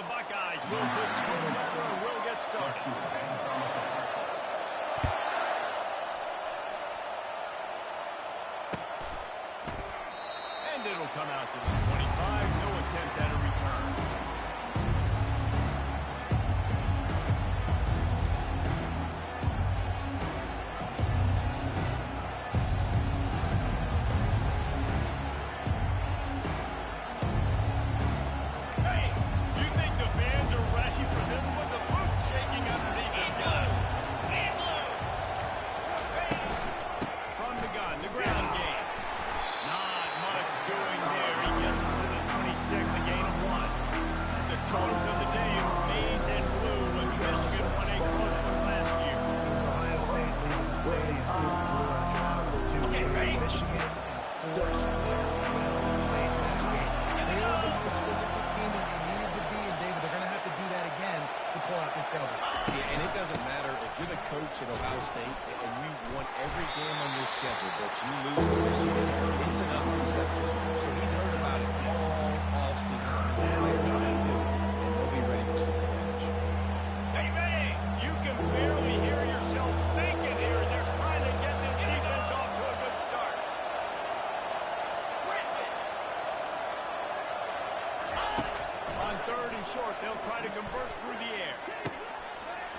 Buckeyes will put total weather and will get started. And it'll come out to the 25. No attempt at a return. At Ohio State, and you won every game on your schedule, but you lose to Michigan, it's an unsuccessful year. So he's heard about it all offseason, and these players are too, and they'll be ready for some revenge. Hey, ready! You can barely hear yourself thinking here as they're trying to get this defense off to a good start. On 3rd and short, they'll try to convert through the air.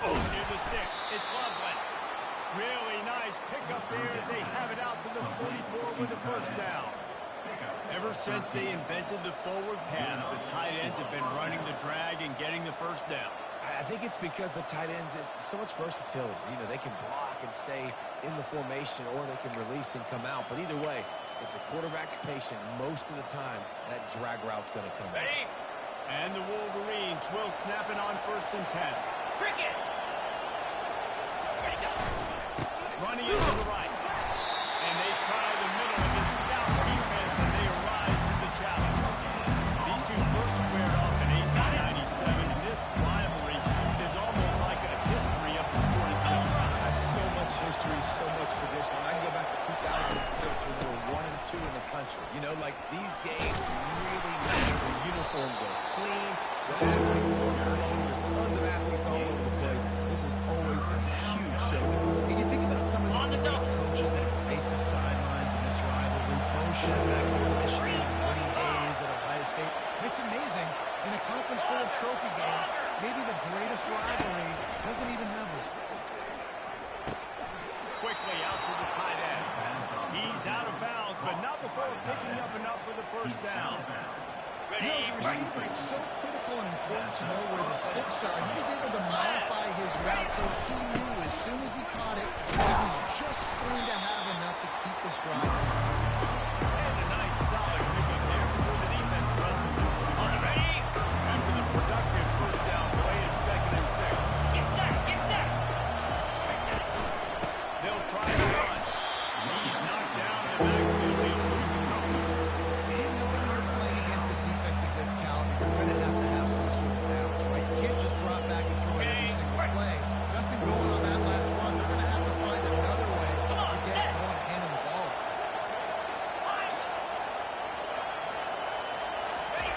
Oh, near the sticks. It's Loveland. Really nice pickup there as they have it out to the 44 with the first down. Ever since they invented the forward pass, the tight ends have been running the drag and getting the first down. I think it's because the tight ends is so much versatility. You know, they can block and stay in the formation, or they can release and come out. But either way, if the quarterback's patient, most of the time, that drag route's going to come out. And the Wolverines will snap it on 1st and 10. Cricket! Running it to the right. And they try the middle of this stout defense, and they rise to the challenge. These two first squared off in 1897, and this rivalry is almost like a history of the sport itself. So much history, so much tradition. And I can go back to 2006 when they were 1 and 2 in the country. You know, like, these games really matter. The uniforms are clean. The athletes are flowing. There's tons of athletes all over the place. This is always a huge showdown. And you think about some of the great coaches that have faced the sidelines in this rivalry. Bo Schembechler at Michigan, Woody Hayes at Ohio State. And it's amazing, in a conference full of trophy games, maybe the greatest rivalry doesn't even have one. Quickly out to the tight end. He's out of bounds, but not before picking up enough for the first down. You know, as a receiver, it's so critical and important to know where the sticks are. He was able to modify his route so he knew as soon as he caught it, he was just going to have enough to keep this drive going. And a nice solid pickup there before the defense wrestles him to the ground. After the productive first down play at 2nd and 6. Get set! They'll try to run. He's knocked down in the backfield. They'll lose a couple. You know, when you're playing against a defense of this caliber, you're going to have some sort of balance, right? You can't just drop back and throw it every single play. Nothing going on that last run. They're going to have to find another way to get it going, handing the ball.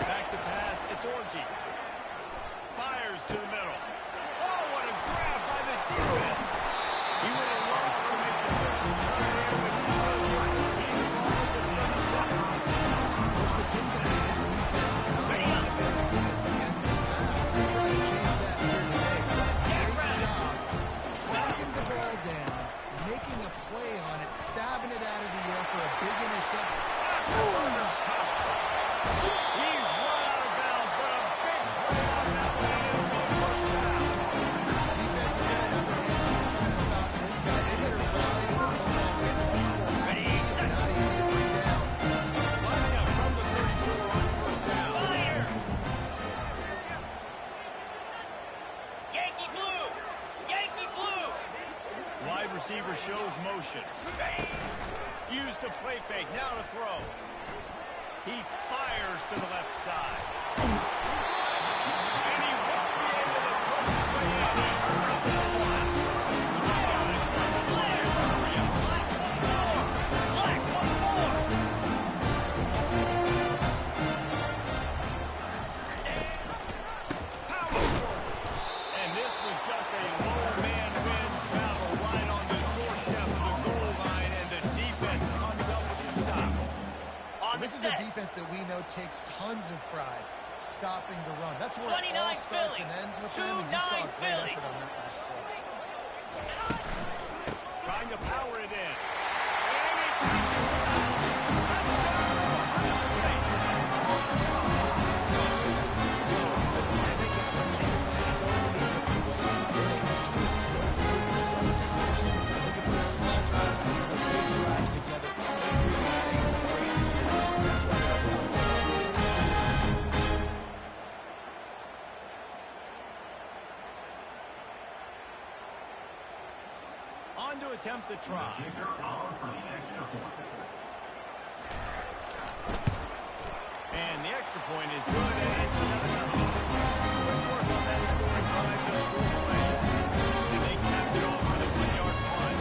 Back to pass. It's Orji. Fires to the middle. Oh, what a grab by the defense. He would have loved to make the circle turn there, but he still gets his team involved in the second. Well, statistically, this defense is not one of the better units against the pass. They're trying to change that here today. Great job tracking the ball down, making a play on it, stabbing it out of the air for a big interception. Afterburner's caught. He's run out of bounds, but a big play on that one, and it'll be a first down. Defense is going to have their hands full trying to stop this guy. They better rally the football, get multiple passes. It's not easy to bring down. Lining up from the 34 on first down. Yankee blue! Yankee blue! Wide receiver shows motion. Use the play fake. Now to throw. He fires to the left side. And he won't be able to push his way in. He's stopped at the line. The Buckeyes come to the line for 3 Black, 1-4! is a defense that we know takes tons of pride stopping the run. That's where it all 29 starts Philly. and ends with them, and you saw a 2-9 great Philly. effort on that last play. Trying to power it in. And he catches it. Touchdown, Ohio State. This offense is so good, and they can punch it in so many different ways. And they can do it so quick, so explosive. They can put small drives together, big drives together. They really have a great year. That's why they're top 10. On to attempt the try. And the extra point is good, and it's 7-0. Good work on that scoring drive just 4 plays. And they capped it off with a 1-yard punt.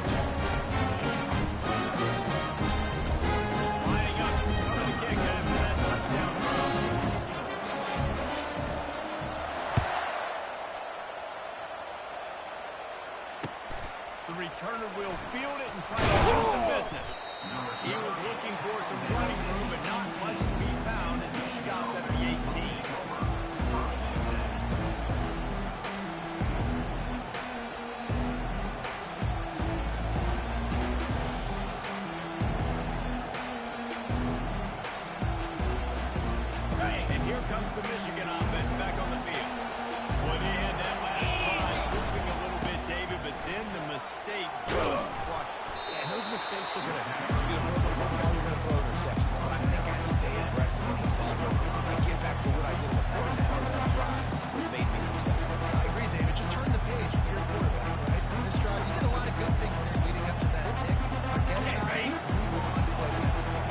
Lining up, coming to kick after that touchdown run. The returner will field it and try to do some business. He was looking for some running room, but not much to be found as he stopped at the 18. And here comes the Michigan offense back on the field. Boy, they had that last drive moving a little bit, David, but then the mistake just crushed it. Yeah, and those mistakes are going to happen. You're going to throw the football, you're going to throw interceptions. But I think I stay aggressive in this offense. I get back to what I did in the first part of that drive that made me successful. I agree, David. Just turn the page if you're a quarterback, right? In this drive, you did a lot of good things there leading up to that pick. Forget about it. Move on to play the next one.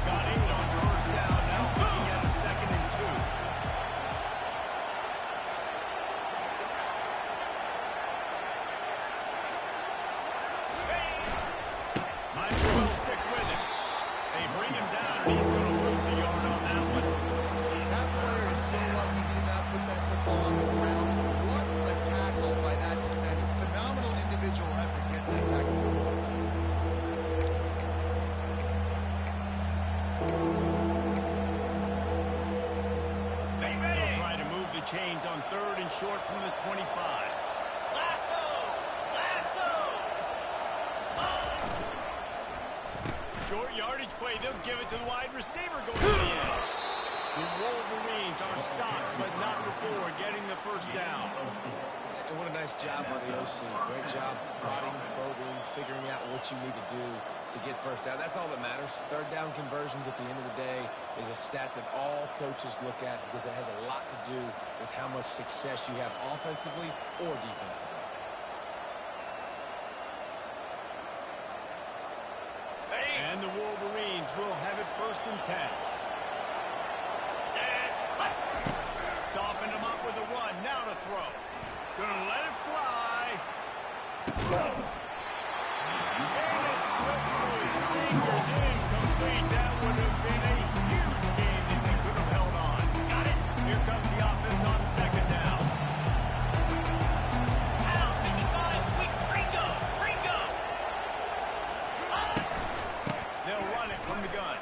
Got 8 on first down, now looking at a 2nd and 2. Might as well stick with him. They bring him down, and he's going to lose a yard on that one. That player is so lucky he did not put that football on the ground. What a tackle by that defender. Phenomenal individual effort getting that tackle for once. They'll try to move the chains on 3rd and short from the 25. Lasso! Lasso! Short yardage play, they'll give it to the wide receiver going to the edge. The Wolverines are stopped, but not before getting the first down. And what a nice job by the OC. Great job prodding, probing, figuring out what you need to do to get first down. That's all that matters. 3rd down conversions at the end of the day is a stat that all coaches look at because it has a lot to do with how much success you have offensively or defensively. And the Wolverines will have it 1st and 10. Soften them up with a run. Now to throw. Gonna let it fly. And it slips through his fingers. Incomplete. That would have been a huge game if they could have held on. Got it. Here comes the offense on 2nd down. Out, 55, quick, Ringo! Ringo! They'll run it from the gun.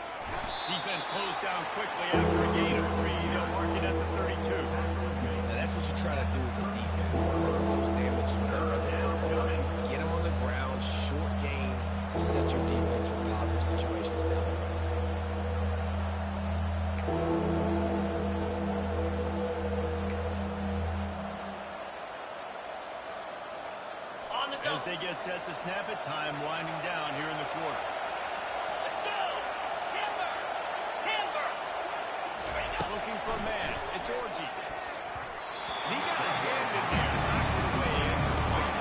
Defense closed down quickly after a gain of 3. They'll mark it at the 32. Now that's what you try to do as a defense. Limit those damage when they run the football. Get them on the ground, short gains to set your defense for positive situations down the road. On the As double. they get set to snap it, time winding down here in the quarter. Let's go! Timber! Timber! Ringo! Looking for a man. It's Orgy. He got a hand in there. Knocks it away. Incomplete.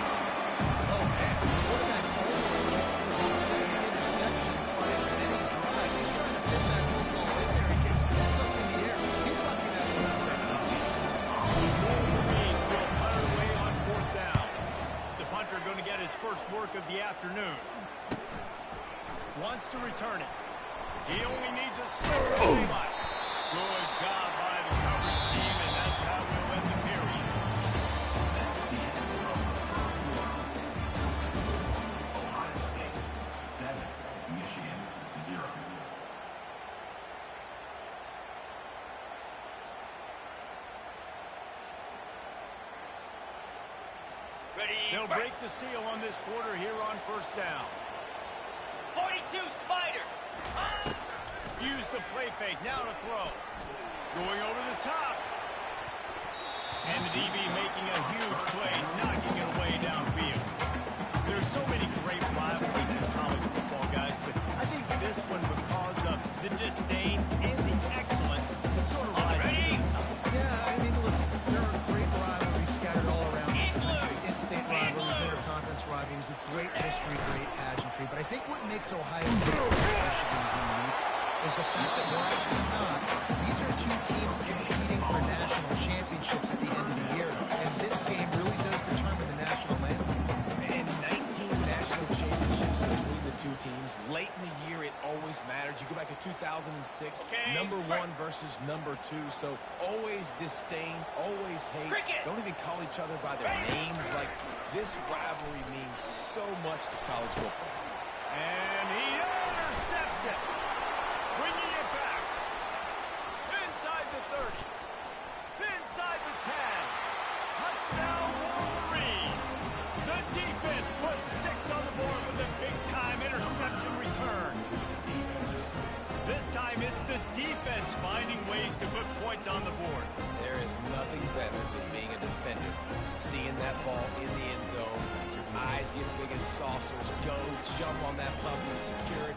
Oh, man. Quarterback almost just threw his second interception on many drives. He's trying to fit that football in there. It gets tipped up in the air. He's lucky that wasn't there. The Wolverines will punt it away on 4th down. The punter going to get his first work of the afternoon. Wants to return it. He only needs a slip. Good job by the coverage team, and that's how we'll end the period. Ready, They'll break the seal on this quarter here on first down. 42, Spider. Use the play fake, now to throw. Going over the top. And the DB making a huge play, knocking it away downfield. There's so many great rivalries in college football, guys, but I think this one, because of the disdain and the excellence, sort of rises to the top. Yeah, I mean, listen, there are great rivalries scattered all around this country. In-state rivalries, interconference rivalries, a great history, great pageantry. But I think what makes Ohio State especially unique is the fact that more often than not, these are two teams competing for national championships at the end of the year. And this game really does determine the national landscape. And 19 national championships between the two teams. Late in the year, it always mattered. You go back to 2006, Okay, number one versus number two. So always disdain, always hate. Cricket. Don't even call each other by their names. Like, this rivalry means so much to college football. And he intercepts it. Bringing it back. Inside the 30. Inside the 10. Touchdown Wolverine. The defense puts 6 on the board with a big-time interception return. This time it's the defense finding ways to put points on the board. There is nothing better than being a defender. Seeing that ball in the end zone, your eyes get big as saucers, go, jump on that puppy, secure it,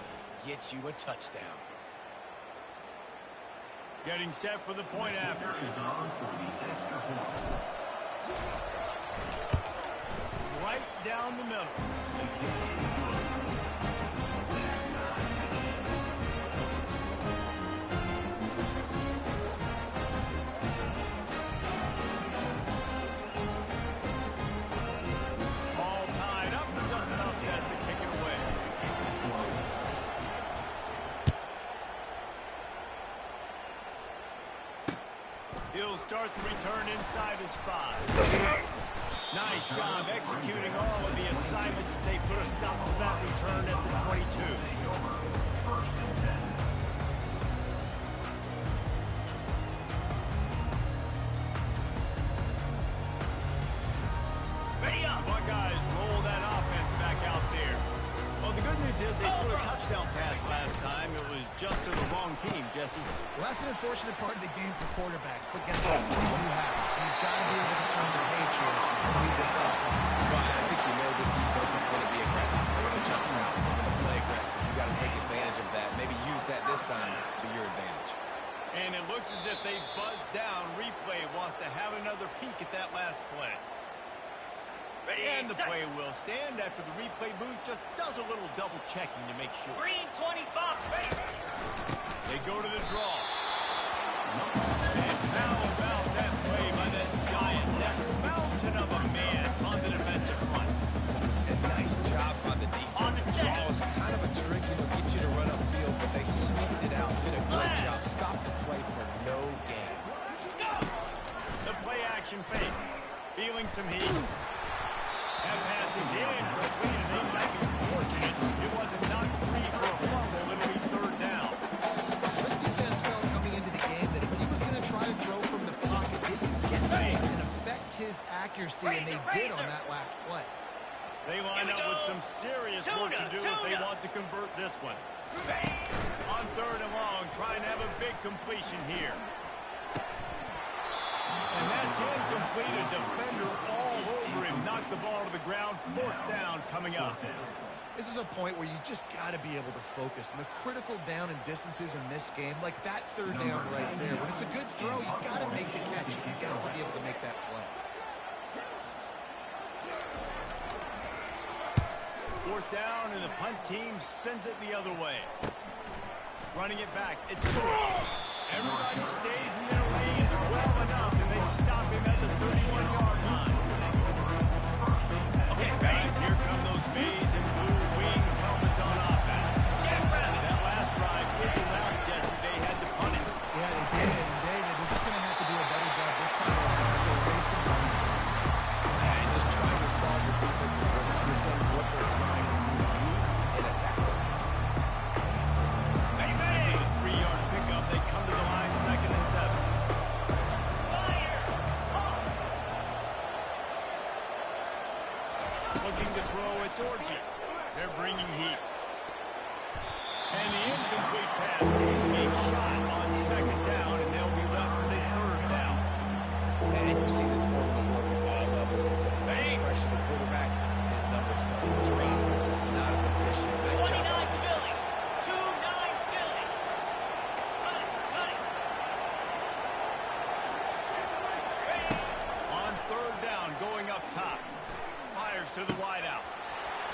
get you a touchdown. Getting set for the point after. Right down the middle. All tied up, just about set to kick it away. He'll start the return inside his 5. Nice job executing all of the assignments as they put a stop to that return at the 22. Ready up. Buckeyes roll that offense back out there. Well, the good news is they threw a touchdown pass last time. It was just to the wrong team, Jesse. Well, that's an unfortunate part of the game for quarterbacks, but guess what? You have it. So you've got to be able to turn the page here and read this offense. Well, I think you know this defense is going to be aggressive. They're going to jump around. They're going to play aggressive. You've got to take advantage of that. Maybe use that this time to your advantage. And it looks as if they buzzed down. Replay wants to have another peek at that last play. Ready, And the set. play will stand after the replay booth just does a little double checking to make sure. Green 25. Ready. They go to the draw. And how about that play by that giant, that mountain of a man on the defensive front? And nice job on the defense. On the The set. draw is kind of a trick, get you to run upfield, but they sneaked it out, did a great Flag. job. Stopped the play for no gain. Go. The play action fake. Feeling some heat. That pass is incomplete, and they might be fortunate it wasn't knocked free for a fumble. It'll be third down. This defense felt coming into the game that if he was going to try to throw from the pocket, they could get to him and affect his accuracy, and they did on that last play. They line Here we up with go. some serious work to do if they want to convert this one. On third and long, trying to have a big completion here. And that's incomplete. A defender all over him. Knocked the ball to the ground. Fourth down coming up. This is a point where you just got to be able to focus. And the critical down and distances in this game, like that third down right there, when it's a good throw, you got to make the catch. You got to be able to make that play. Fourth down, and the punt team sends it the other way. Running it back. It's Stewart. Everybody stays in their lanes well enough, and they stop him at the 31-yard line. Okay, ready. Guys, here come those maize and blue wing helmets on offense. Jackrabbit. That last drive fizzled out, Jesse. They had to punt it. Yeah, they did. And David, they're just going to have to do a better job this time around. They're racing down into the sticks. And just trying to solve the defensive work, understanding what they're trying to do and attack them. Ready, After ready. the 3-yard pickup, they come to the line, 2nd and 7. Fire. Up. And the incomplete pass taking a shot on second down, and they'll be left with a third down. And you see this formula work at all levels of football. Ready? Pressure the quarterback, his numbers start to drop. It's not as efficient. Nice job by 29 the Philly. defense. 2-9 Philly. Cut it, cut it. Ready. On third down, going up top. Fires to the wideout.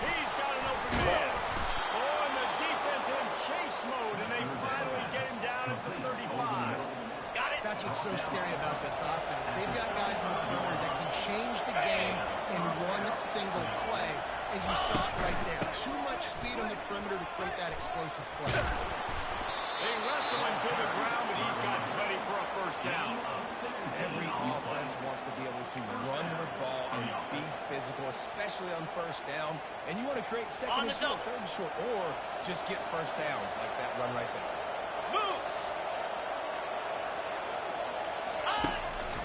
He's got an open man. Oh, and the defense in chase mode, and they finally get him down at the 35. Got it. That's what's so scary about this offense. They've got guys in the corner that can change the game in one single play, as you saw it right there. Too much speed on the perimeter to create that explosive play. They wrestle him to the ground, but he's got ready for a first down. Every offense wants to be able to run the ball and be physical, especially on first down. And you want to create On second the and short, double. third and short, or just get first downs like that run right there. Moves. Cut.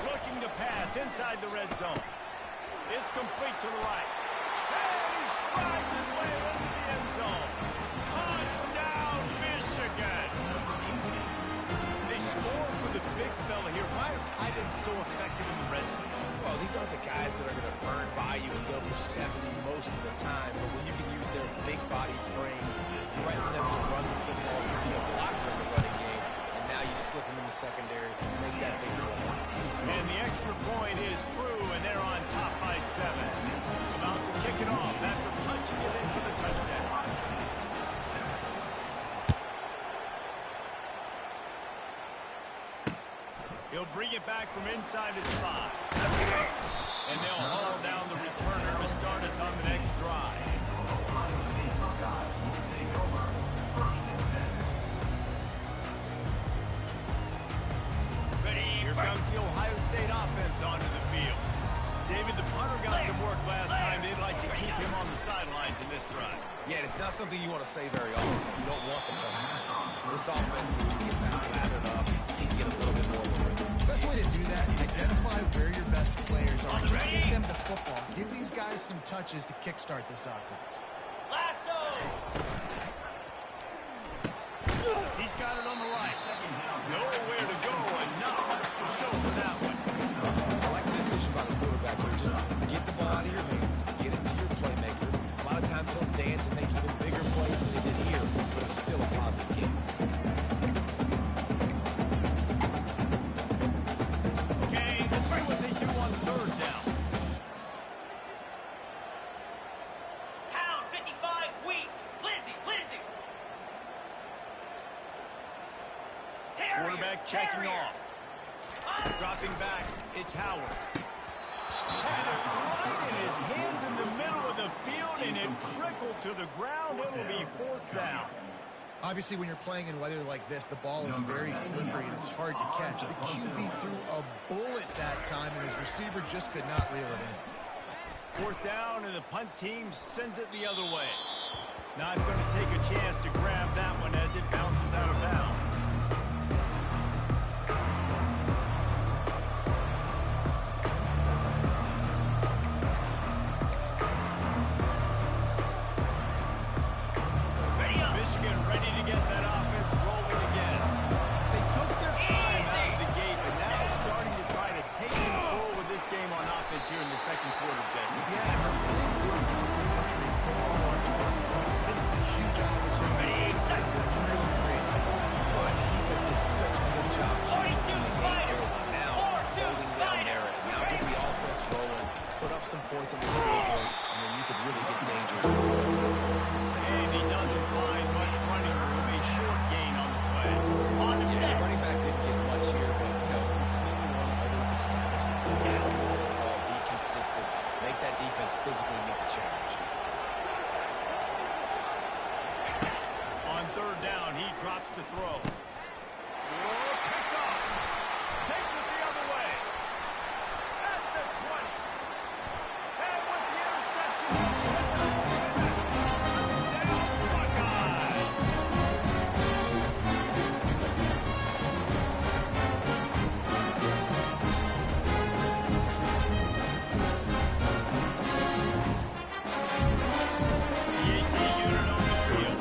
Looking to pass inside the red zone. It's complete to the right. And he strides his way into the end zone. Touchdown, Michigan. They score for the big fella here. Why are tight ends so effective in the red zone? Well, these aren't the guys that are going to burn by you and go for 70 most of the time, but when you can use their big body frames, threaten them to run the football, you be a blocker in the running game, and now you slip them in the secondary and make that big play. And the extra point is true, and they're on top by 7. About to kick it off after punching it in for the touchdown. He'll bring it back from inside his 5. And they'll haul down the returner to start us on the next drive. Ready. Here comes the Ohio State offense onto the field. David, the punter got some work last time. They'd like to keep him on the sidelines in this drive. Yeah, it's not something you want to say very often. You don't want the play. This offense needs to get that lathered up. He can get a little bit more of a rhythm. Best way to do that, identify where your best players are. Just Ready? get them the football. Give these guys some touches to kickstart this offense. Lasso. He's got it on the right. Nowhere to go and not much to show for that one. I like the decision by the quarterback here. Just get the ball out of your hands, get it to your playmaker. A lot of times he'll dance and make even bigger plays than he did here, but it's still a positive game. Okay, let's see what they do on third down. Pound 55 weak. Lizzie, Lizzie. Terrier. Quarterback checking Terrier. off. Dropping back, it's Howard. Had it right in his hands in the middle of the field, and it trickled to the ground. It'll be fourth down. Obviously, when you're playing in weather like this, the ball is very slippery and it's hard to catch. The QB threw a bullet that time, and his receiver just could not reel it in. Fourth down, and the punt team sends it the other way. Not going to take a chance to grab that one as it bounces out of bounds. Ready up. Michigan ready to get that offense rolling again. They took their time out of the gate, and now starting to try to take control with this game on offense here in the second quarter, Jesse. Yeah, and they're playing good complementary football up to this point. This is a huge opportunity Ready, set. to really create something. Well, and the defense did such a good job keeping 42 the game Spider. early. Now 4-2 holding down Spider. there. Now get the offense rolling, put up some points on the scoreboard, and then you could really get dangerous in this ball. And he doesn't find much running room. A short gain on the play. On the Yeah, set. the running back didn't get much here, but, you know, you clearly want to always establish the team. Run the football, be consistent, make that defense physically meet the challenge. On third down, he drops the throw. Whoa, picked off. Takes it the other way. At the 20. And with the interception, down Buckeye. The 18 unit on the field.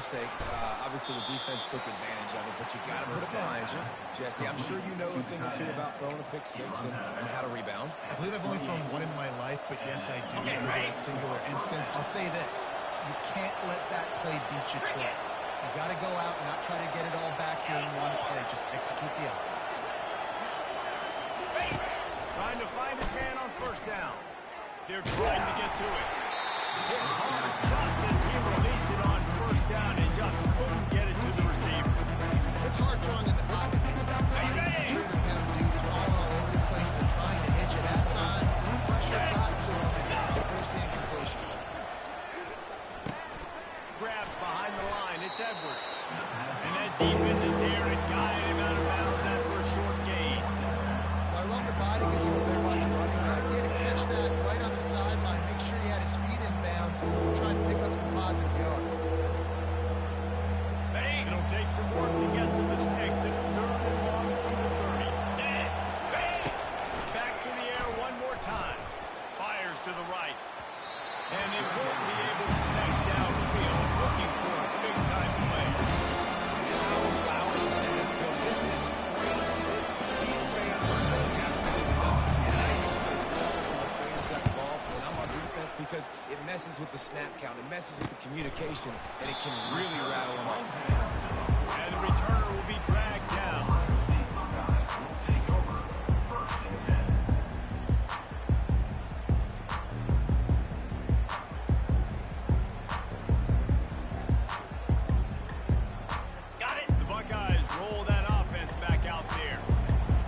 mistake. Obviously, the defense took advantage of it, but you got to put it behind you. Jesse, I'm sure you know a thing or two about throwing a pick six and how to rebound. I believe I've only thrown one in my life, but yes, I do because of that singular instance. I'll say this. You can't let that play beat you twice. You got to go out and not try to get it all back here in one play. Just execute the offense. Trying to find his man on first down. They're trying to get to it. Hit hard just as he released it on first down and just couldn't get it to the receiver. It's hard throwing in the pocket. You've got bodies, 300-pound dudes falling all over the place. They're trying to hit you that time. Pressure got to him and force the incompletion. Grabbed behind the line. It's Edwards. And that defense is there and guided him out of bounds after a short gain. I love the body control there by the running back. He had to catch that right on the sideline, make sure he had his feet in bounds, trying to pick up some positive yards. It'll take some work to get to the sticks. It's third and long from the 30. Back to the air one more time. Fires to the right. And they won't be able to connect downfield. Looking for a big-time play. Wow, this is crazy. These fans are going absolutely nuts. And I used to love when the fans got involved when I'm on defense because it messes with the snap count. It messes with the communication, and it can really rattle them off. And the returner will be dragged down. Got it. The Buckeyes roll that offense back out there.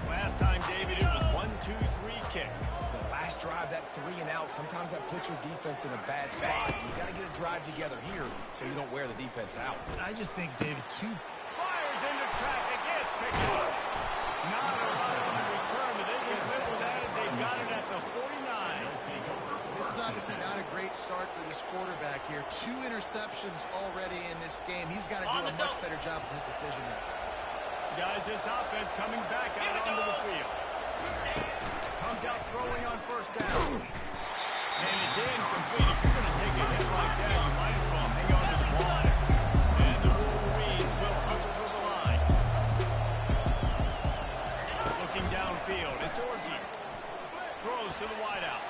Last time, David, it was 1-2-3 kick. The last drive, that 3 and out, sometimes that puts your defense in a bad spot. You got to get a drive together here so you don't wear the defense out. I just think, David, Fires into traffic. It's picked up. Not a lot on the return, but they can live with that as they got it at the 49. this is obviously not a great start for this quarterback here. 2 interceptions already in this game. He's got to do a much better job with his decision making. Guys, this offense coming back out onto the field. Comes out throwing on first down. And it's incomplete. If you're going to take a hit like that, you might as well hang on to the ball. And the Wolverines will hustle to the line. Looking downfield, it's Orji. Throws to the wideout.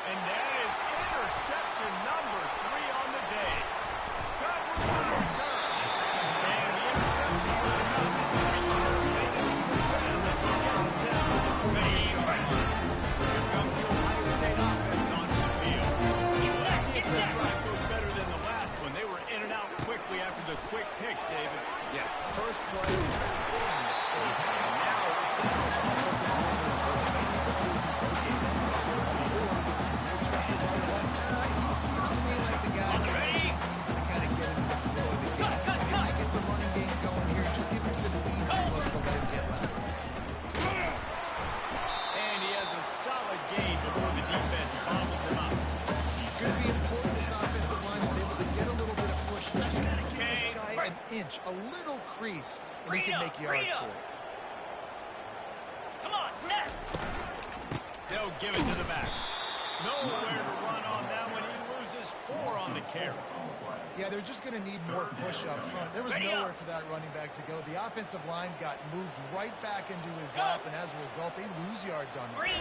And that is interception number 3 on the day. Good return. And the interception was enough. The return made it move around as they get it down to the 35. Here comes the Ohio State offense onto the field. Let's see if this drive goes better than the last one. They were in and out quickly after the quick pick, David. Yeah, first play, big mistake. And now, this offensive line He seems to me like the guy that just needs to kind of get into the flow of the game. So if they get the running game going here, just give him some easy looks to let him get left. And he has a solid gain before the defense bobbles him up. It's going to be important this offensive line is able to get a little bit of push. Just got to give this guy an inch, a little crease, and he can make yards for it. Come on, set. They'll give it to the back. Nowhere to run on that one. He loses 4 on the carry. Yeah, they're just going to need more push up front. There was nowhere for that running back to go. The offensive line got moved right back into his lap, and as a result, they lose yards on him. Green.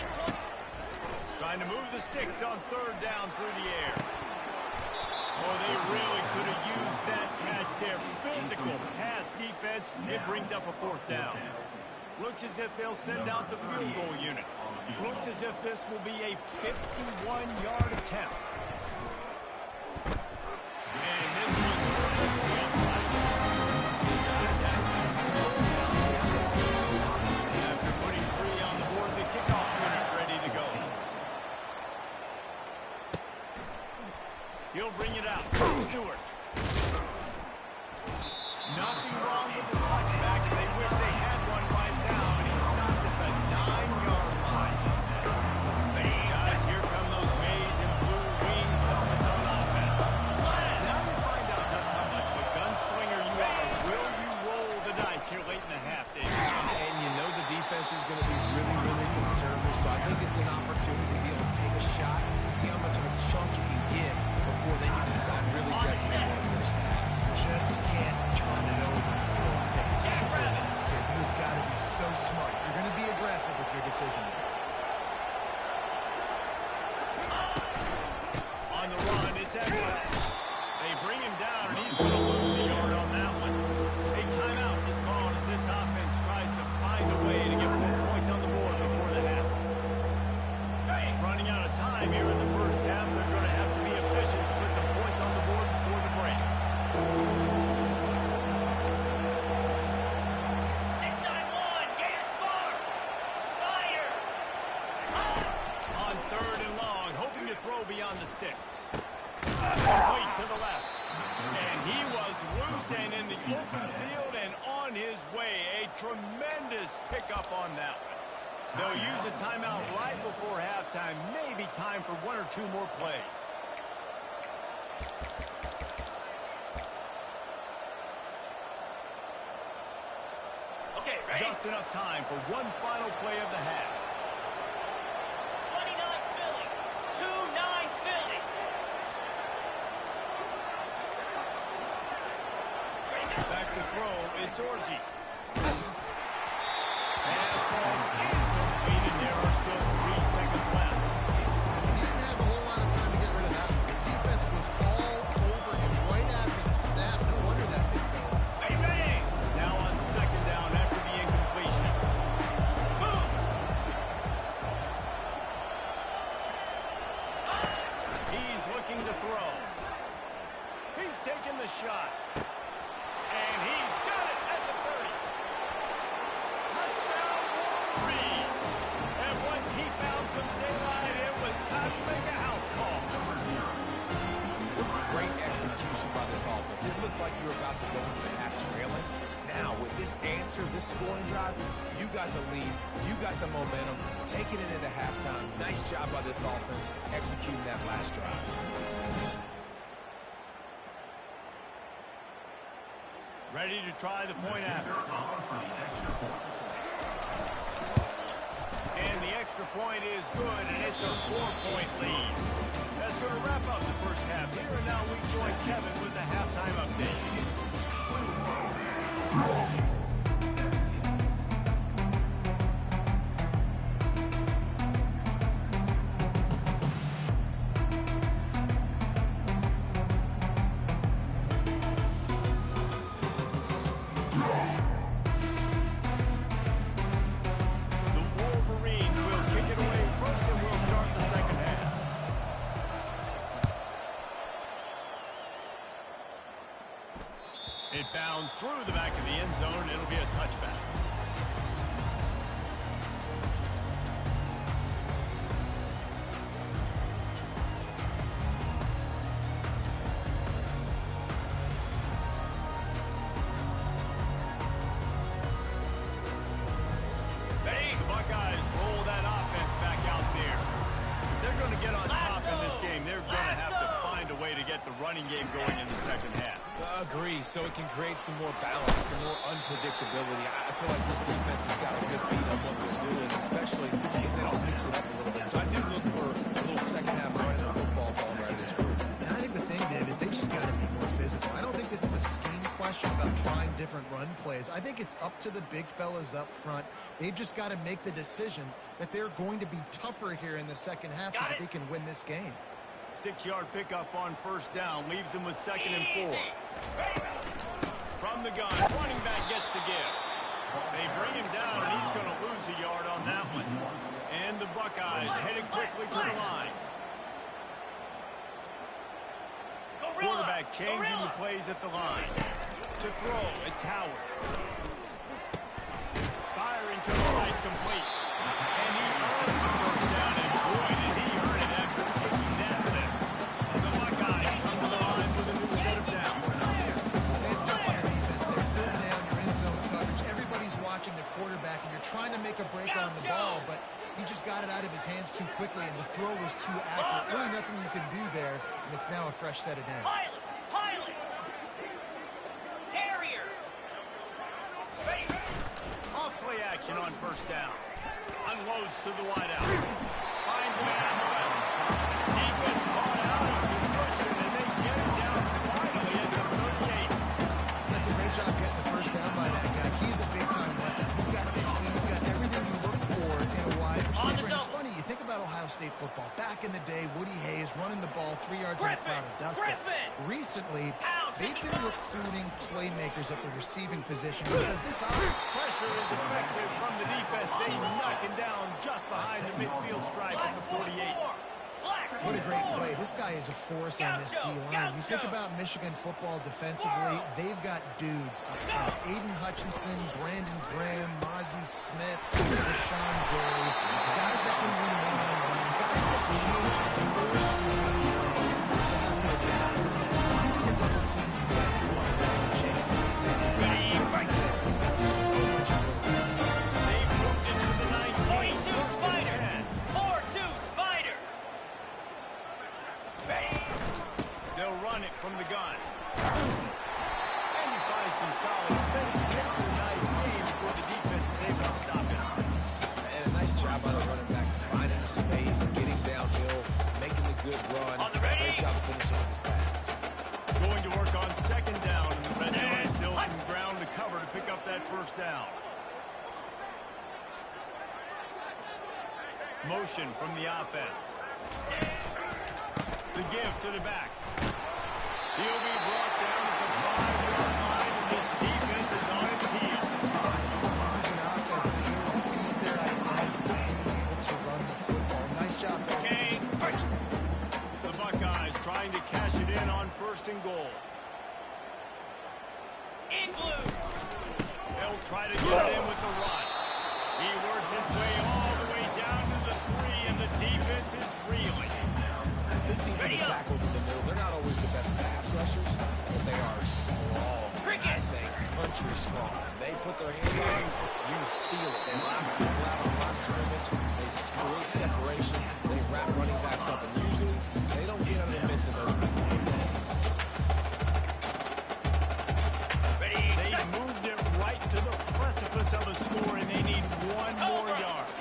Trying to move the sticks on third down through the air. Oh, they really could have used that catch there. Physical pass defense. It brings up a 4th down. Looks as if they'll send out the field goal unit. Looks as if this will be a 51-yard attempt. And this one sends the upright. After putting 3 on the board, the kickoff unit ready to go. He'll bring it out. Stewart. Nothing wrong with the touchback, and they wish they had one right now, but he stopped at the 9-yard line. Guys, here come those maize and blue wing helmets on offense. Now you find out just how much of a gunslinger you are. Will you roll the dice here late in the half, David? And you know the defense is going to be really, really conservative, so I think it's an opportunity to be able to take a shot, see how much of a chunk you can get before before they can decide really just how they want to finish the half. Just can't turn it over and throw a pick. Jackrabbit. You've got to be so smart. You're going to be aggressive with your decision. On the run, it's Edwards. They bring him down, and he's going to lose a yard on that one. A timeout is called as this offense tries to find a way to get more points on the board before the half. Running out of time here in the first half, they're going to have to be efficient to put some points on the board before the break. 691, Gator score. Spire. On third and long, hoping to throw beyond the sticks. Complete to the left. And he was loose and in the open field and on his way. A tremendous pickup on that one. They'll use a timeout right before halftime. Maybe time for one or two more plays. Okay, ready? Just enough time for one final play of the half. 29 Philly. 2-9 Philly. Back to throw, it's Orji. Pass falls incomplete, and there are still 3 seconds left. He didn't have a whole lot of time to get rid of that. The defense was all over him right after the snap. No wonder that they fell. Ready, ready. Now on second down after the incompletion. Moves. He's looking to throw. He's taking the shot. And he's got it at the 30. Touchdown, Wolverine. And once he found some daylight, it was time to make a house call. Great execution by this offense. It looked like you were about to go into the half trailing. Now, with this answer, this scoring drive, you got the lead, you got the momentum, taking it into halftime. Nice job by this offense executing that last drive. Ready to try the point after. And the extra point is good, and it's a 4-point lead. That's going to wrap up the first half here, and now we join Kevin with the halftime update. The Wolverines will kick it away first, and we'll start the second half. It bounds through the back of the end zone. It'll be a touchback. Ready? The Buckeyes roll that offense back out there. If they're going to get on top in this game, they're going to have to find a way to get the running game going in the second half. Agree, so it can create some more balance, some more unpredictability. I feel like this defense has got a good beat on what they're doing, especially if they don't mix it up a little bit. So I do look for a little second half running the football ball right of this group. And I think the thing, Dave, is they just got to be more physical. I don't think this is a scheme question about trying different run plays. I think it's up to the big fellas up front. They've just got to make the decision that they're going to be tougher here in the second half so that they can win this game. 6-yard pickup on first down leaves them with second and 4. Easy. Ready? From the gun, running back gets to give. They bring him down, and he's going to lose a yard on that one. And the Buckeyes headed quickly to the line. Gorilla. Quarterback changing Gorilla. the plays at the line. To throw, it's Howard. Firing to the right, complete. And he earns a first down, and boy, did he earn it after taking that lift. The Buckeyes come to the line with a new set of downs. It's tough on the defense. They're third down, you're in zone coverage. Everybody's watching the quarterback, and you're trying to make a break on the ball, but he just got it out of his hands too quickly, and the throw was too accurate. Really nothing you can do there, and it's now a fresh set of downs. Pilot. Pilot. Terrier. Ready? Off play action on first down. Unloads to the wideout. Finds a man on the left. Defense caught out of position, and they about Ohio State football. Back in the day, Woody Hayes running the ball 3 yards in a cloud of dust. But recently, they've been recruiting playmakers at the receiving position because this Pressure is effective from the defense. They knock him down just behind the midfield stripe at the 48. What a great play. This guy is a force on this D-line. You think about Michigan football defensively, they've got dudes up front. Aiden Hutchinson, Brandon Graham, Mozzie Smith, Rashawn Gary. Guys that can win one-on-one. Guys that change the course. You have to adapt. Finding a double team, these guys can run and change. This is that team right there. He's got so much ability. They've moved into the 19. 42 Spider. 4-2 Spider. They'll run it from the gun. And you find some solid space. It's a nice game before the defense is able to stop it. And a nice job by the running back, finding the space, getting downhill, making a good run. On the ready. Great job finishing with his pads. Going to work on second down. And the red zone still some ground to cover to pick up that first down. Motion from the offense. The give to the back. He'll be brought down at the 5-yard line, and this defense is on its heels. This is an offense that really sees their identity as being able to run the football. Nice job, Bob. Okay, first. The Buckeyes trying to cash it in on first and goal. In blue. They'll try to get it in with the run. He works his way all the way down to the 3, and the defense is reeling. Good defensive tackles in the middle. They're not always the best pass rushers, but they are strong. I say country strong. They put their hands on you, you feel it. They line people out on line scrimmage. They create separation. They wrap running backs up, and usually they don't get under the mitts of those big games. Ready, They set. moved it right to the precipice of a score, and they need one more yard.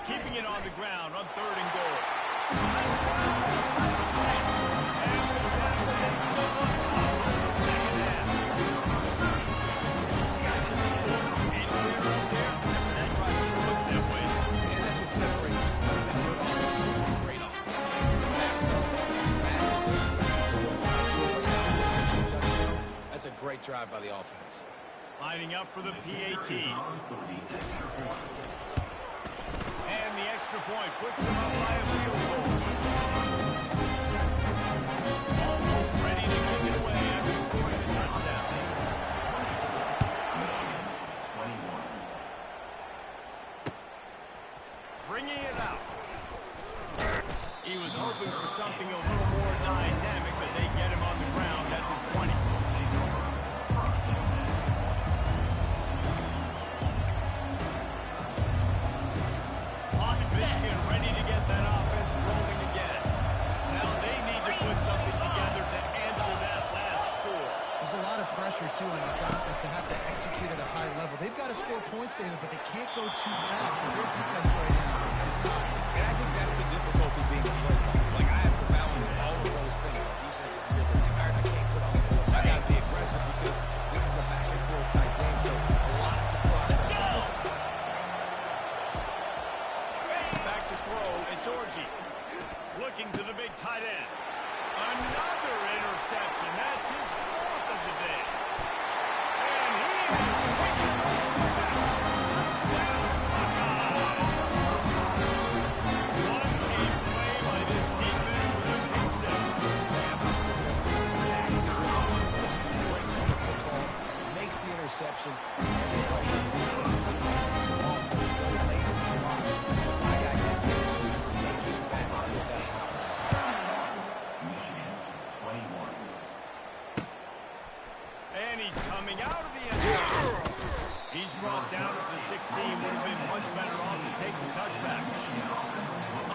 Keeping it on the ground on third and goal. That's a great drive by the offense. Lining up for the PAT. And the extra point puts them up by a field goal. Almost ready to kick it away after scoring the touchdown. Bringing it out. He was hoping for something a little more dynamic, but they get him on the ground at the 20. Michigan ready to get that offense rolling again. Now they need to put something together to answer that last score. There's a lot of pressure, too, on this offense to have to execute at a high level. They've got to score points, David, but they can't go too fast because their defense right now is top. And I think that's the difficulty being a play caller. Like, I have to balance all of those things. My defense is a little bit tired. I can't put on the field. I got to be aggressive because this is a back-and-forth type game, so a lot to process. Back to throw, it's Orji. Looking to the big tight end. Another interception. That's his fourth of the day. And he has taken it all back. Touchdown, Buckeyes. What a play by this defense with a big six. Makes the interception. Everybody in the defense offense go lazy blocks. So my guy can take it back to that house. And he's coming out of the end zone. He's brought down at the 16. Would have been much better off to take the touchback.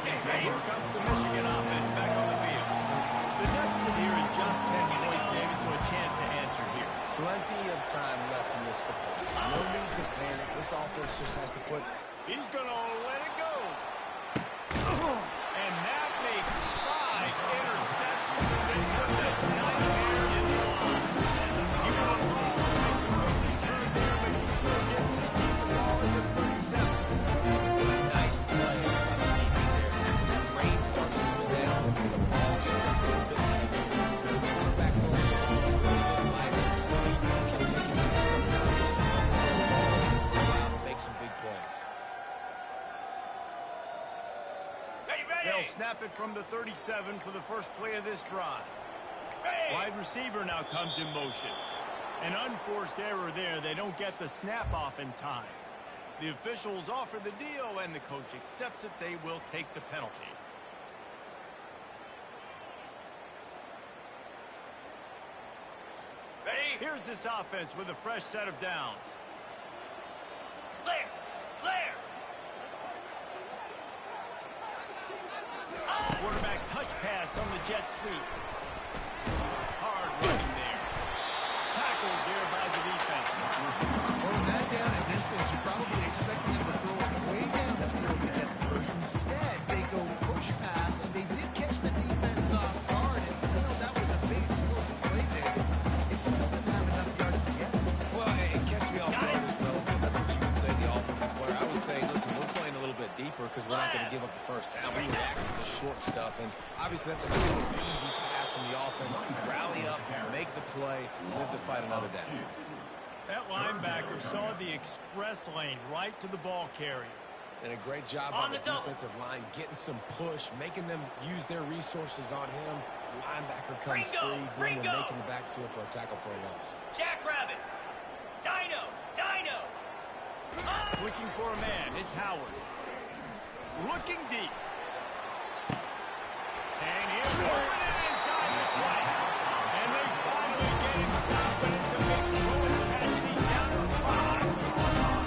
And here comes the Michigan offense back on the field. The deficit here is just 10 points, David, so a chance to answer here. Plenty of time left in this football. No need to panic. This offense just has to put. He's going to let it go. And that makes 5 interceptions. They put that nightmare in the line. He would have lost to make the quick return there, but he still gets to keep the ball at the 37. A nice play by the They'll snap it from the 37 for the first play of this drive. Wide receiver now comes in motion. An unforced error there. They don't get the snap off in time. The officials offer the deal, and the coach accepts it. They will take the penalty. Ready? Here's this offense with a fresh set of downs. Clear. Clear. Quarterback touch pass on the jet sweep. Hard running there. Tackled there by the defense. Well, in that down and distance, you're probably expecting him to throw it way down the field to get the first. Instead, they go push pass, and they did catch the defense off guard. And even though that was a big explosive play, David, they still didn't have enough yards to get it. Well, it catch me off guard as well. That's what you would say, the offensive player. I would say, listen, we're playing a little bit deeper because we're not going to give up the first down. We react to the short stuff, and obviously that's a good, easy pass from the offense. Rally up, make the play, live to fight another down. That linebacker saw the express lane right to the ball carrier. And a great job On by the the double. defensive line, getting some push, making them use their resources on him. Linebacker comes Ringo, free, Greenland Ringo. making the backfield for a tackle for a loss. Jackrabbit. Dino. Dino. Looking for a man. It's Howard. Looking deep. And he's moving it inside the 20. And they finally get him stopped, but it's a big throw and catch, and he's down to 5.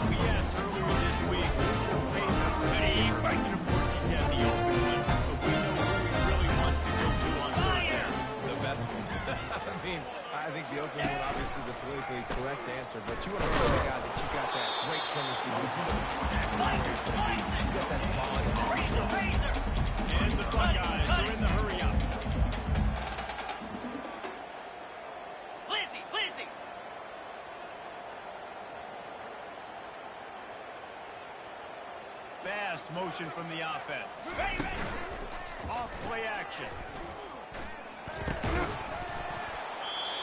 We asked earlier this week, who's your favorite receiver? And of course he said the open one, but we know who he really wants to go to on Fire. The best one. I mean, I think the open one, obviously the politically correct answer, but you want to know the guy that you got that great chemistry with. You know exactly where he's going to be. You got that bond and that Razor. trust. Razor. And the Buckeyes are in the hurry up. Lizzie. Lizzie. Fast motion from the offense. Ready. Ready. Off play action.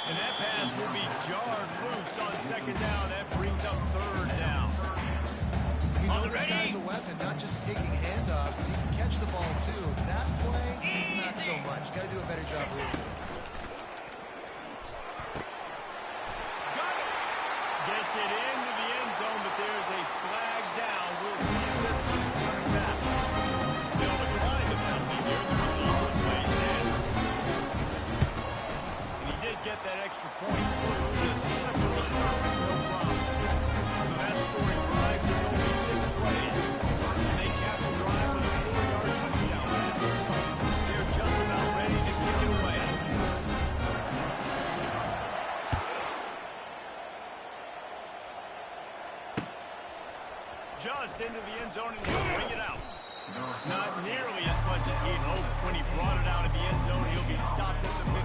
And that pass will be jarred loose on second down. That brings up third down. You know On the this ready. guy's a weapon, not just taking handoffs, but he can catch the ball, too. That play, not so much. Got to do a better job reading it. Got it. Gets it into the end zone, but there's a flag down. We'll see if this one's coming back. They'll decline the penalty here. The result will play stands. And he did get that extra point through the slippery surface, no problem. So that scoring drive took only 6 plays. And they capped the drive with a 4-yard touchdown pass. They're just about ready to kick it away. Just into the end zone, and he'll bring it out. Not nearly as much as he'd hoped. When he brought it out of the end zone, he'll be stopped at the 15.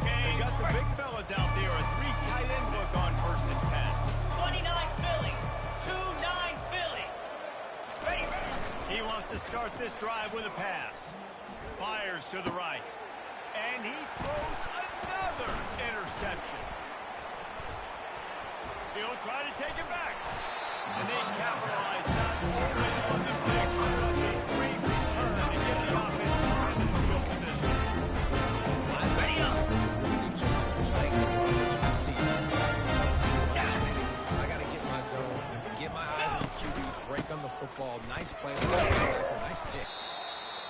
They got the big fellas out there. A 3 tight end look on 1st and 10. 29 Philly. 2-9 Philly. Ready. Ready. He wants to start this drive with a pass. Fires to the right. And he throws another interception. He'll try to take it back. And they capitalize not only on the big run, but a great return to get the offense in the field position. Ready up. I got to get my zone, get my eyes on QB, break on the football. Nice play. Nice pick.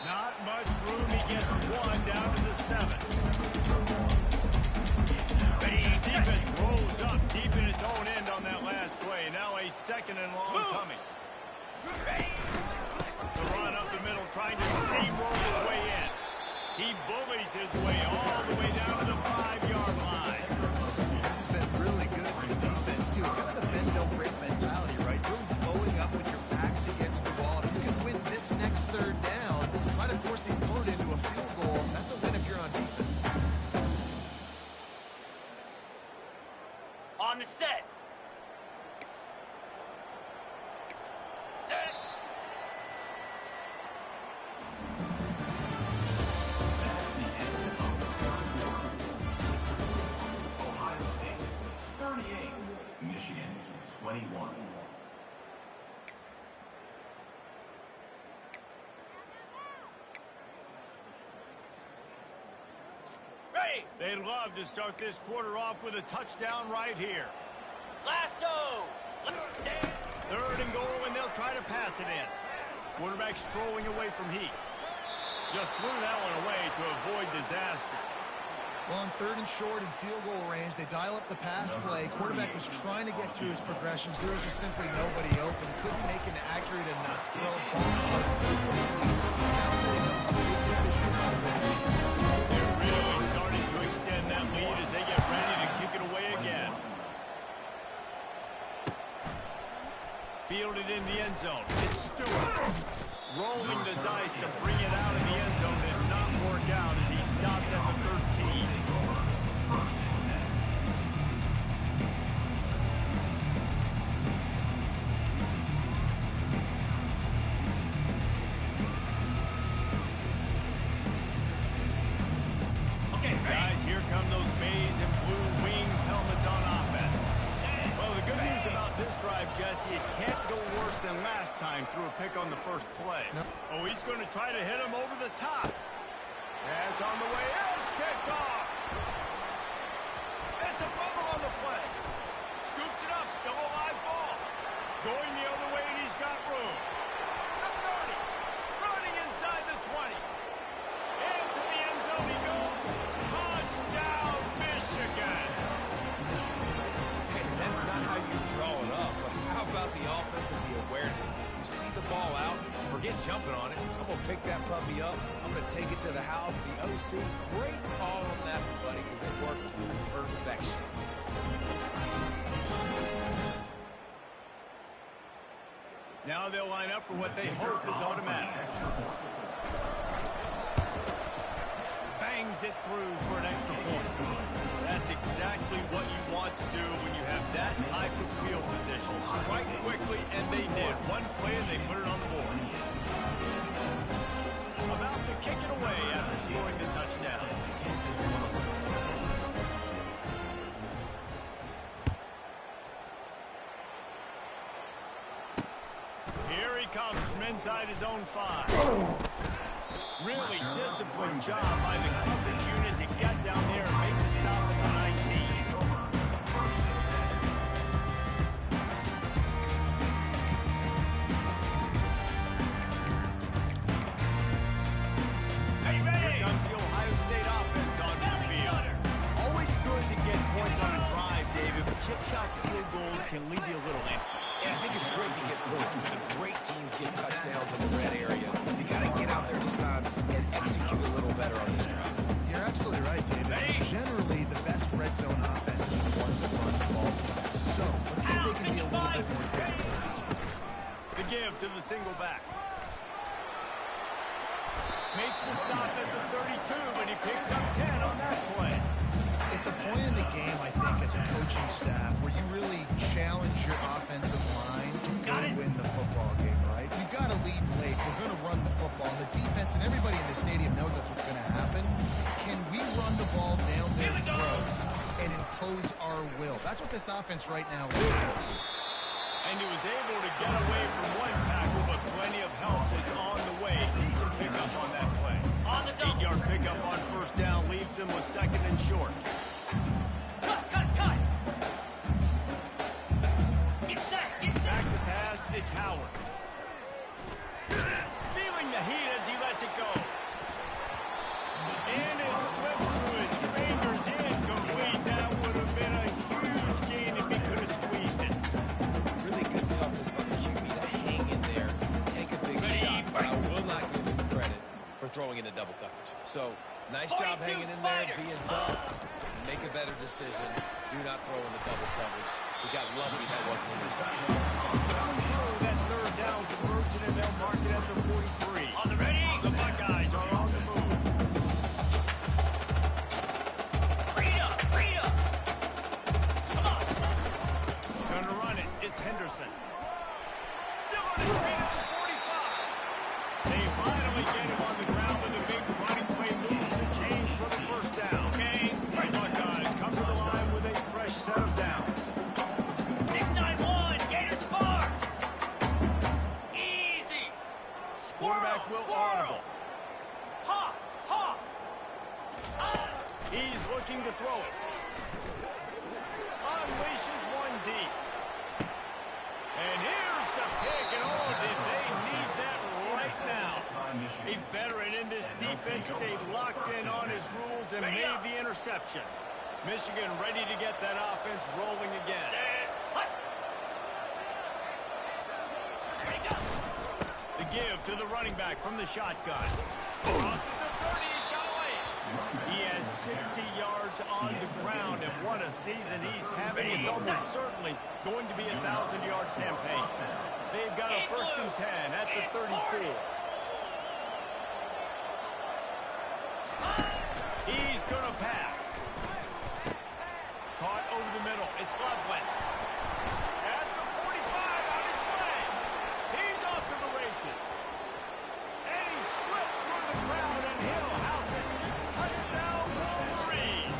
Not much room. He gets 1 down to the 7. Ready. Defense rolls up deep in its own end on that last play. Now a 2nd and long coming. Ready. The run up the middle, trying to steamroll his way in. He bullies his way all the way down to the 5-yard line. This has been really good for the defense, too. It's kind of the bend, don't break mentality, right? Really blowing up with your backs against the wall. If you can win this next 3rd down, try to force the opponent into a field goal. That's a win if you're on defense. On the set. Set. ready. They'd love to start this quarter off with a touchdown right here. Lasso. Third and goal, and they'll try to pass it in. Quarterback strolling away from heat. Just threw that one away to avoid disaster. Well, on third and short and field goal range, they dial up the pass play. Quarterback was trying to get through his progressions. There was just simply nobody open. Couldn't make an accurate enough throw. Ball wasn't complete. Now setting up a big decision. They're really starting to extend that lead as they get ready to kick it away again. Fielded in the end zone. It's Stewart. Rolling the dice to bring it out of the end zone and not work out as he stopped at the 13. Okay, ready. Guys, here come those maize and blue winged helmets on offense. Well, the good news about this drive, Jesse, it can't go worse than last time through a pick on the first play. No. Oh, he's going to try to hit him over the top. Pass on the way out. It's kicked off. It's a fumble on the play. Scoops it up. Still a live ball. Going the other way, and he's got room. The 30. Running inside the 20. Into the end zone he goes. Touchdown, Michigan. Hey, that's not how you draw it up, but how about the offense and the awareness? You see the ball out, forget jumping on it. I'm going to pick that puppy up. I'm going to take it to the house. The OC, great call on that, buddy, because it worked to perfection. Now they'll line up for what they hope is automatic. Bangs it through for an extra point. That's exactly what you want to do when you have that type of field position. Strike quickly, and they did. One play, and they put it on the board. About to kick it away after scoring the touchdown. Here he comes from inside his own 5. Really disciplined job by the coverage unit to get down there and make the stop at the 19. Are you ready? Here comes the Ohio State offense onto the field. Always good to get points on a drive, David, but chip shot field goals can leave you a little empty. Yeah, I think it's great to get points, but the great teams get touchdowns in the red area. You got to get out there this time and execute a little better on this drive. You're absolutely right, David. Ready? Generally, the best red zone offense is the ones that run the ball. So, let's see if they can be a little bit more physical. The give to the single back. Makes the stop at the 32, but he picks up 10 on that play. It's a point in the game, I think, as a coaching staff, where you really challenge your offensive line to go win the football game, right? You've got to lead late. We're going to run the football. The defense and everybody in the stadium knows that's what's going to happen. Can we run the ball down their throats and impose our will? That's what this offense right now is. And he was able to get away from one tackle, but plenty of help is on the way. Decent pickup on that play. On the double. 8-yard pickup on first down leaves him with second and short. Cut. Get set. Back to pass, it's Howard. Feeling the heat as he lets it go. And it slips through his fingers, incomplete. That would have been a huge gain if he could have squeezed it. Really good toughness by the QB to hang in there, take a big shot, but I will not give him credit for throwing into double coverage. So, nice job 42 hanging in there, Spiders. being tough. Make a better decision. Do not throw in the double coverage. He got lucky that wasn't an interception. Down through that third down conversion, and they'll mark it at the 43. On the ready. The Buckeyes are on the move. Freedom. Come on. Gonna run it. It's Henderson. Still on his feet at the 45. They finally get him on the ground with a big running play moves to change for the first down. Okay. The Buckeyes come to the line with a fresh set of downs. 691. Gators far. Easy. Quarterback will audible. Ha. He's looking to throw it. Unleashes one deep. And here's the pick, and oh, did they need that right now. A veteran in this defense stayed locked in on his rules and made the interception. Michigan ready to get that offense rolling again. The give to the running back from the shotgun. Crosses the 30, he's got away. He has 60 yards on the ground, and what a season he's having. It's almost certainly going to be a 1,000-yard campaign. They've got a 1st and 10 at the 34. He's going to pass. Caught over the middle. It's Loveland. At the 45, on his way. He's off to the races. And he slipped through the crowd, and he'll house it. Touchdown, Wolverine.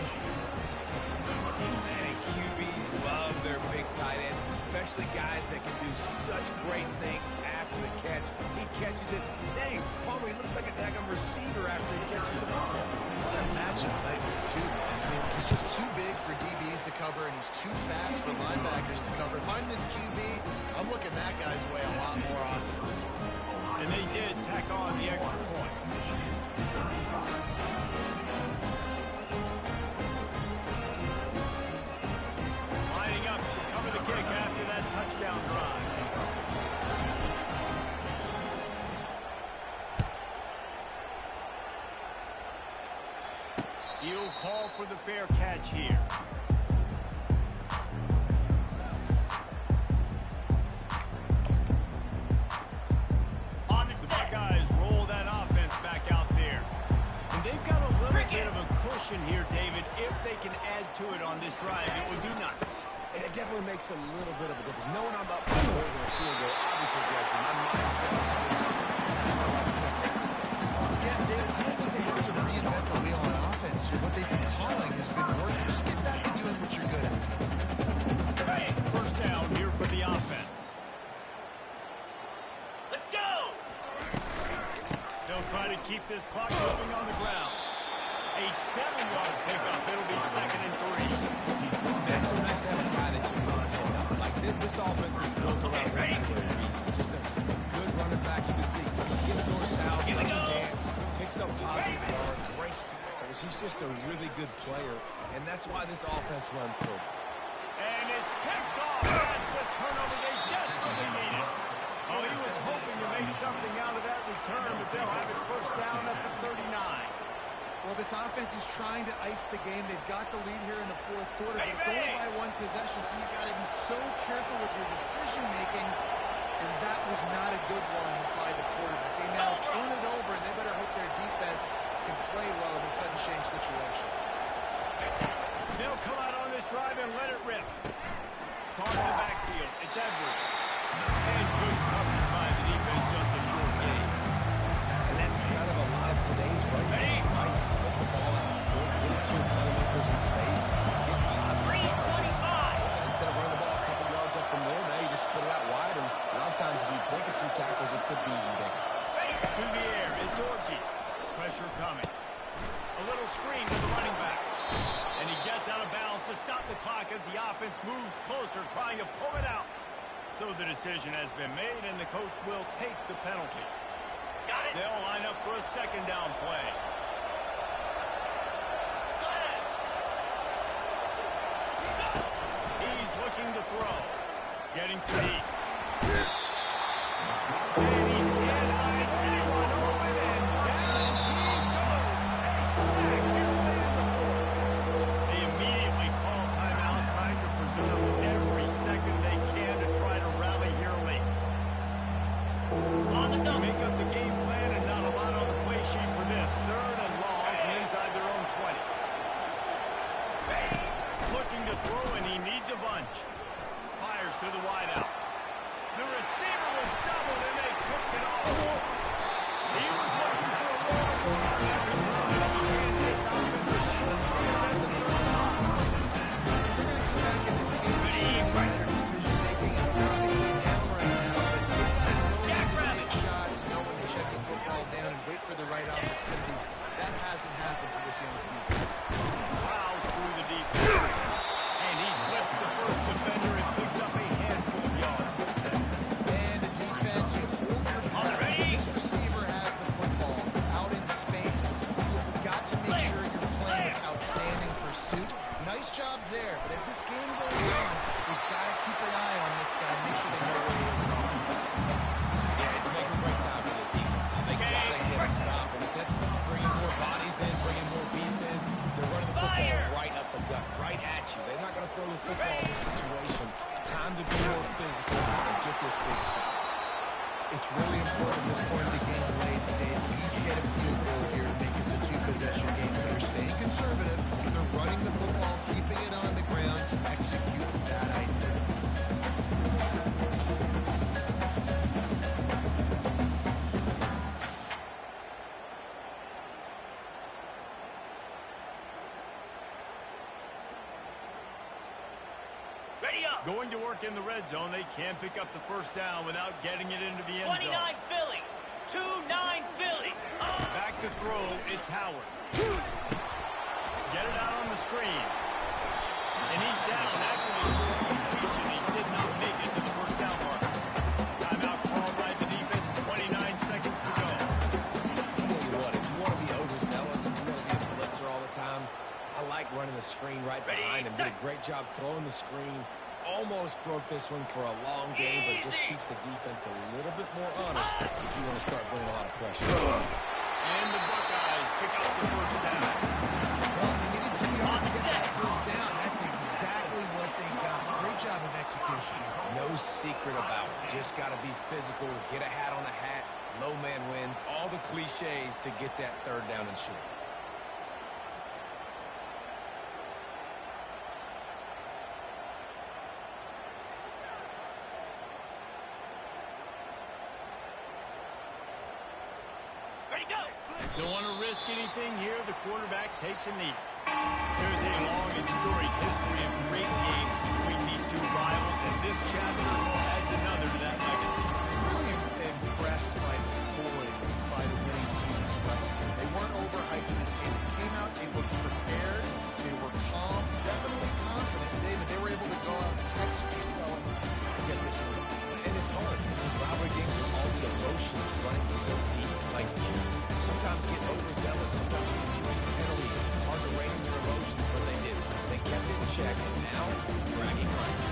And QBs love their big tight ends, especially guys that can do such great things after the catch. He catches it. Dang, Palmer, he looks like a daggone receiver after he catches the football. What a matchup nightmare, too, man. I mean, he's just too big for DBs to cover, and he's too fast for linebackers to cover. If I'm this QB, I'm looking that guy's way a lot more often than this one. And they did tack on the extra point. Lining up to cover the kick after that touchdown drive. He'll call for the fair catch here. The Buckeyes roll that offense back out there. And they've got a little bit of a cushion here, David. If they can add to it on this drive, it would be nice. And it definitely makes a little bit of a difference. Knowing I'm up by more than a field goal, obviously, Jesse, my mindset switches. Yeah, Dave, I don't think they have to reinvent the wheel on offense here. What they've been calling has been working. Just get back to doing what you're good at. First down here for the offense. Let's go! They'll try to keep this clock moving on the ground. A 7-yard pickup. It'll be 2nd and 3. That's so nice to have a guy that you can depend on. Like this offense is built around him for a reason. Just a good running back. You can see he gets north-south, does a dance, picks up positive yards, breaks tackles. He's just a really good player, and that's why this offense runs through. And it's picked off. That's the turnover they desperately needed. Oh, he was hoping to make something out of that return, but they'll have it first down at the 39. Well, this offense is trying to ice the game. They've got the lead here in the 4th quarter, but it's only by 1 possession, so you've got to be so careful with your decision-making, and that was not a good one by the quarterback. They now turn it over, and they better hope their defense can play well in a sudden change situation. They'll come out on this drive and let it rip. Caught in the backfield. It's Edwards. And good coverage by the defense, just a short gain. And that's kind of a lot of today's run game. Mike, split the ball out, get it to your playmakers in space, get positive yards. Instead of running the ball a couple yards up the middle, now you just split it out wide, and a lot of times if you break a few tackles, it could be even bigger. Through the air, it's Orji. Pressure coming. A little screen to the running back. And he gets out of bounds to stop the clock as the offense moves closer, trying to pull it out. So the decision has been made, and the coach will take the penalty. Got it. They'll line up for a 2nd down play. He's looking to throw. Getting to deep. And he can't hide anyone open, and down he goes. Takes sack here late in the 4th. They immediately call timeout, trying to preserve every second they can to try to rally here late. On the They double. make up the game plan, and not a lot on the play sheet for this. 3rd and long from inside their own 20. Looking to throw, and he needs a bunch. Fires to the wideout. The receiver was doubled, and they cooked it all. He was looking for a long run every time. And this offense is short-handed at the 35. They're going to come back in this game and show better decision-making, and we're obviously down right now, but they've got to know when to take shots, know when to check the football down, and wait for the right opportunity. That hasn't happened for this young QB. important at this point of the game late. They at least get a field goal here to make this a two-possession game. So they're staying conservative. They're running the football, keeping it on the ground to execute that idea. Ready up. Going to work in the red zone, they can't pick up the first down without getting it into the end 29 zone. Philly. 2-9 Philly. Back to throw, it's Howard. Get it out on the screen. And he's down after the short completion. He did not make it to the first down marker. Timeout called by the defense, 29 seconds to go. I'll tell you what, if you want to be overzealous, if you want to be a blitzer all the time, I like running the screen right Ready, behind him. Did set. a great job throwing the screen. Almost broke this one for a long game, but just Easy. keeps the defense a little bit more honest if you want to start bringing a lot of pressure. And the Buckeyes pick up the first down. Well, they needed 2 yards to get that first down. That's exactly what they got. Great job of execution. No secret about it. Just got to be physical, get a hat on a hat, low man wins, all the cliches to get that third down and short. Ready, go. Don't want to risk anything here. The quarterback takes a knee. There's a long and storied history of great games between these two rivals, and this chapter adds another to that legacy. Really impressed by the poise by the winning teams right here. They weren't overhyped in this game. They came out, they looked prepared, they were calm, definitely confident. David, they were able to go out and execute well and get this win. And it's hard. These rivalry games with all the emotions running so deep. Like, you sometimes get overzealous, sometimes you get too many penalties. It's hard to rein in your emotions, but they did. They kept it in check, and now bragging rights.